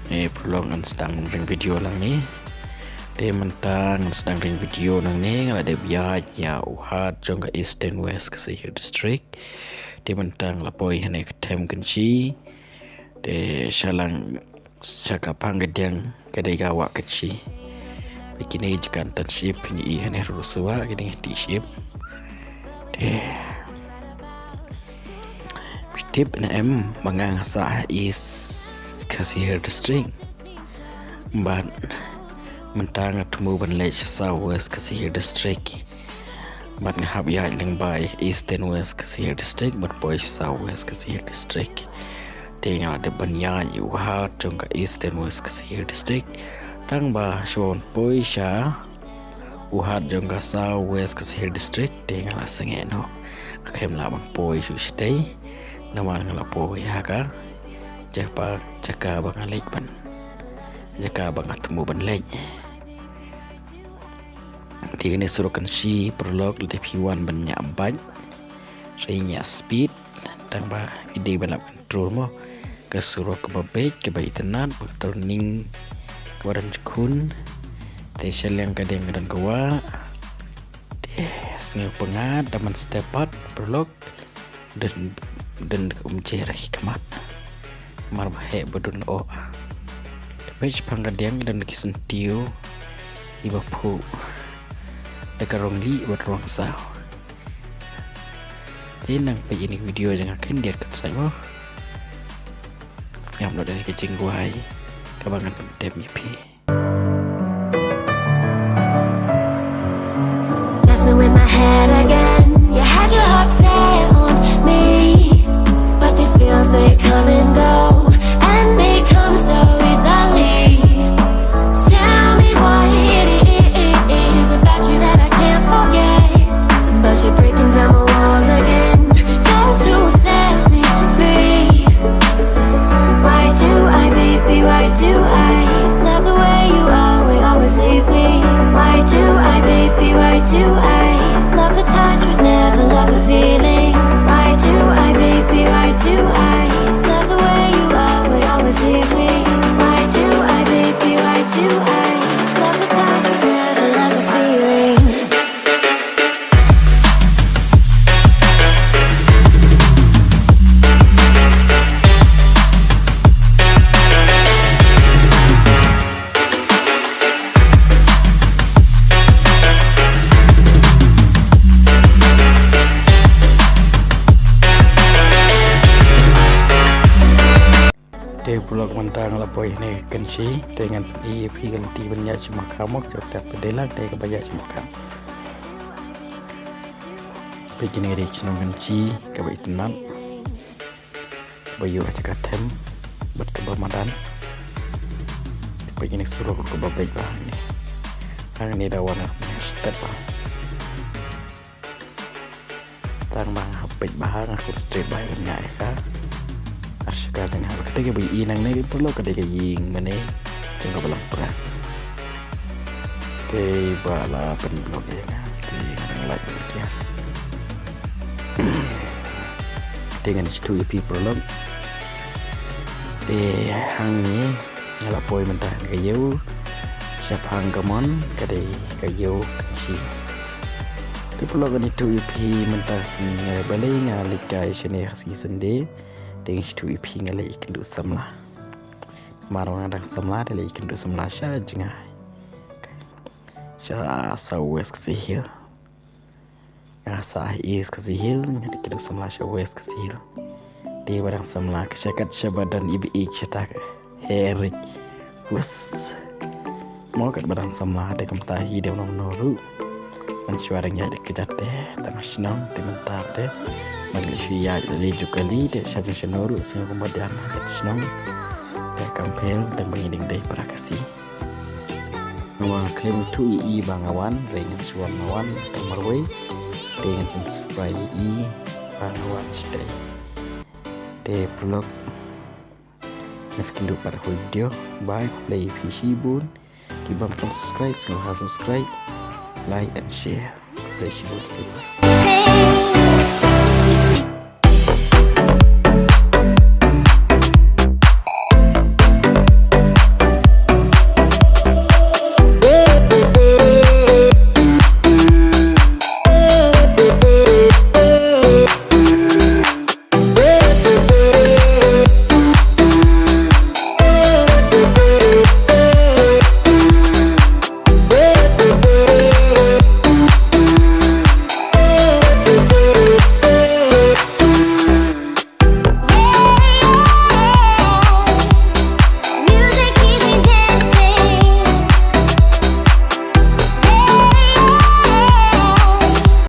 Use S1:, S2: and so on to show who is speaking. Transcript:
S1: Perluan sedang ring video lang ni. Dia mentang sedang ring video nang ni ada biar ya uhat jong ke East and West ke Sihir District. Dia mentang lapoi hane ke tem Kynshi. Dia shalang cakapang gedang kedai gawak kecil. Begini jika internship ni hane rusua gini di ship. Dia tip na mangang sa East Sihir District but mentang temu ban Leit sa West Sihir District but ngahap ya lang by East and West Sihir District but boy sa West Sihir District tinggal ada banyak uhat jong ke East and West Sihir District tang ba shon boy sha uhat jong ke sa West Sihir District tinggal asenge no kem la bang boy su stay nama ngala boy ha ka jaka bang Leit ban jaka bang temu ban Leit di ini suruh Kynshi prolog lebih P1 banyak banyak saya speed tambah ide balap control mo ke suruh ke babek ke bayi tenan turning ke badan kun tesel yang kadang dan kawa sengaja pengat daman step out prolog dan umcerah kemat marbahe bedun o page pangkadang dan kisentiu iba pu dekat rong li buat ruang sao tinang page ini video jangan kendir kat saya mo ngam lo dari kecing guai kabangan pendem IP
S2: messing with my head again. You had your heart set on me, but these feels they come and go, and they come so easily. Tell me what it is about you that I can't forget, but you're breaking down my walls again, just to set me free. Why do I, baby, why do I love the way you always leave me? Why do I, baby, why do I love the touch but never love the feeling? Why do I, baby, why do I love the way you always leave me? Why do I, baby, why do I love the touch but never love the feeling?
S1: Vlog mentang lapoi ni Kynshi dengan EP ganti banyak cuma kamu cepat pedelang dari kebanyak cuma kamu begini di channel Kynshi kebaik tenang bayu aja katem buat kebamadan begini suruh ke baik bah ni hang ni dah warna step bah tang bang baik bah aku straight bah nya ka asyik tengah ketika bayi inang ni perlu ketika ying mana jangan balang peras ke bala penblog ya di like ya dengan itu EP prolog di hang ni ngala poi mentah kayu siap hang gamon kadai kayu Kynshi di prolog itu EP mentah sini balai ngalik guys ini season day dengan situ ipi ngala ikan du samla marang ada samla ada ikan du samla sya jengah sya sa west Sihir sa east Sihir ikan du samla sya west Sihir di barang samla kesyakat sya badan ibi cetak herik bus mau kat barang samla ada kemtahi dia noru mencuaranya ada kejat deh tanah senang dimentar deh Malaysia ya li juga li de sajung senuru sing kemudian kat senang de kampel dan mengiring deh prakasi nama klaim tu i bangawan dengan suam nawan tamarway dengan inspire i bangawan stay de vlog miskin du pada video bye play PC bun kibam subscribe like and share. Appreciate it.